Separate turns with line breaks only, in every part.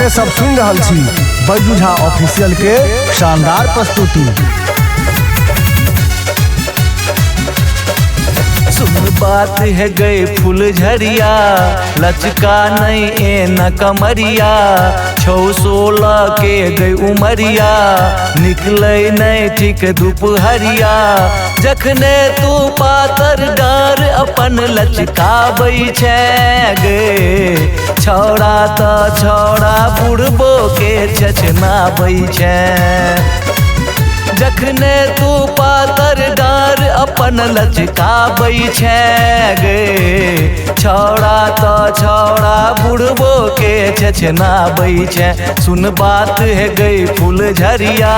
अपने सब सुन रहल छी बैजू झा ऑफिशियल के शानदार प्रस्तुति।
सुन बात है गए फूल झरिया, लचका नहीं ए न कमरिया, 6-16 के गई उमरिया, निकले नहीं ठीक दोपहरिया। जखने तू पातर डार अपन लचकाबै छै गे, छौड़ा त छौड़ा बुढ़बो के चचनाबै छै। जखने तू पातर डार अपन लचकाबै छै गे, छौड़ा त छौड़ा बुढ़बो के चचनाबै छै। सुन बात है गई फूल झरिया।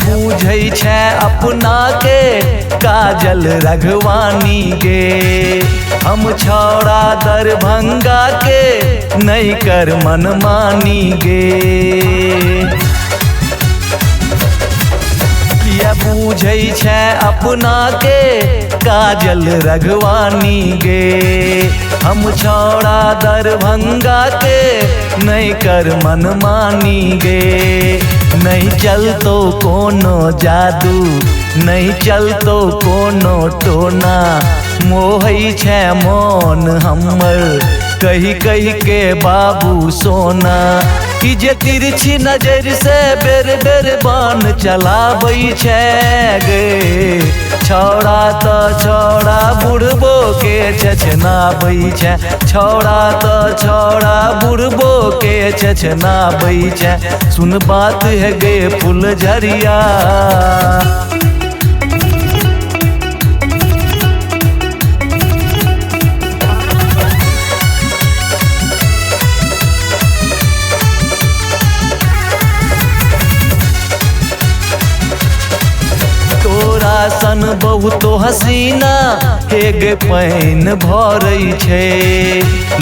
बूझै छै अपना के काजल रघवानी गे, हम छौड़ा दरभंगा के नहीं कर मनमानी गे। किया बूझै छै अपना के काजल रघवानी गे, हम छौड़ा दरभंगा के नहीं कर मनमानी गे। नहीं चलतो कोनो जादू, नहीं चलतो कोनो टोना, मोहै छै मन हमर कही कही के बाबू सोना। कि जे तिरछी नजर से बेर बेर बान चलाबै छै गे, छौड़ा त छौड़ा बुढ़बो के चचनाबै छै, छौड़ा त छौड़ा बुढ़बो के चचनाबै छै। सुन बात है गे फूल झरिया। सन बहुतो हसीना हे गे पैन भरै छै,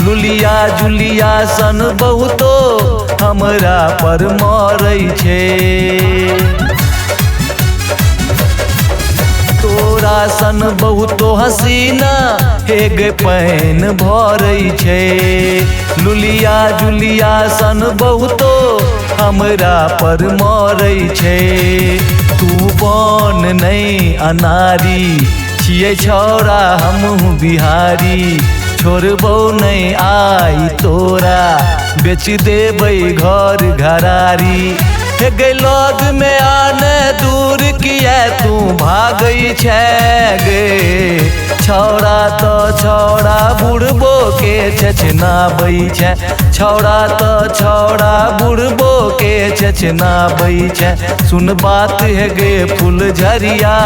लुलिया जुलिया सन बहुतो हमरा पर मरै छै। तोरा सन बहुतो हसीना हे गे पैन भरै छै, लुलिया जुलिया सन बहुतो हमरा पर मरै छै। तू बन नहीं अनारी छिए छौड़ा हमहूँ बिहारी, छोड़बौ नहीं आई तोरा बेच देबै घर घरारी। हे गे लग में आने दूर किया तू भागै छै गे, छौड़ा त छौड़ा बुढ़बो के चचनाबै छै, छौड़ा त छौड़ा बुढ़बो के चचनाबै छै। सुन बात है गे फूल झरिया।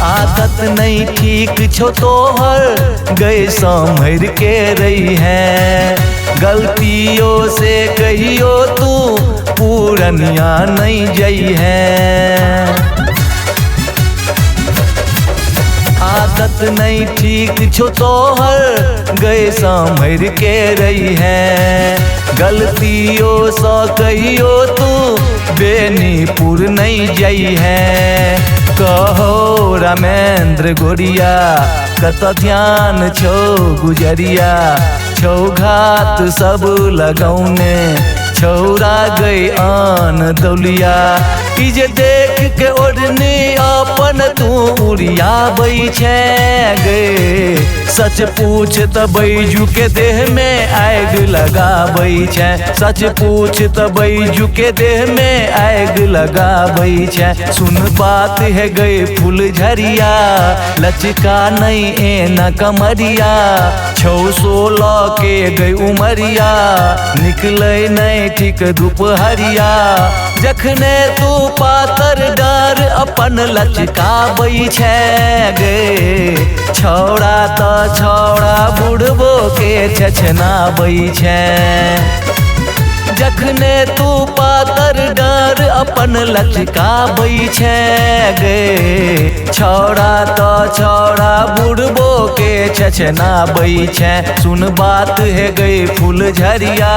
आदत नहीं ठीक छो तोहर गए संभर के रही है, गलतियों से कहियो तू पूरनिया नहीं जई है। आदत नहीं ठीक छो तोहर गए संभर के रही है, गलतियों से कहियो तू बेनीपुर नहीं जई है। कहो रामेंद्र गोरिया कत ध्यान छो गुजरिया, छौ घात सब लगौने छौड़ा गई आन दौलिया। कि जे देख के ओढ़नी अपन तू उड़ियाबै छै गे, सच पूछ त बैजू के देह में आग लगाबै छै, सच पूछ त बैजू के देह में आग लगाबै छै। सुन बात है गए फूल झरिया, लचका नहीं ए न कमरिया, 6-16 के गई उमरिया, निकले नहीं ठीक दोपहरिया। जखने तू पातर डार अपन लचकाबै छै गे छौड़ा तो छौड़ा बुढ़बो के छछनाबै छै। जखने तू पातर डार अपन लचकाबै छै गे छौड़ा तो छौड़ा बुढ़बो के छछनाबै छै। सुन बात है गई फूल झरिया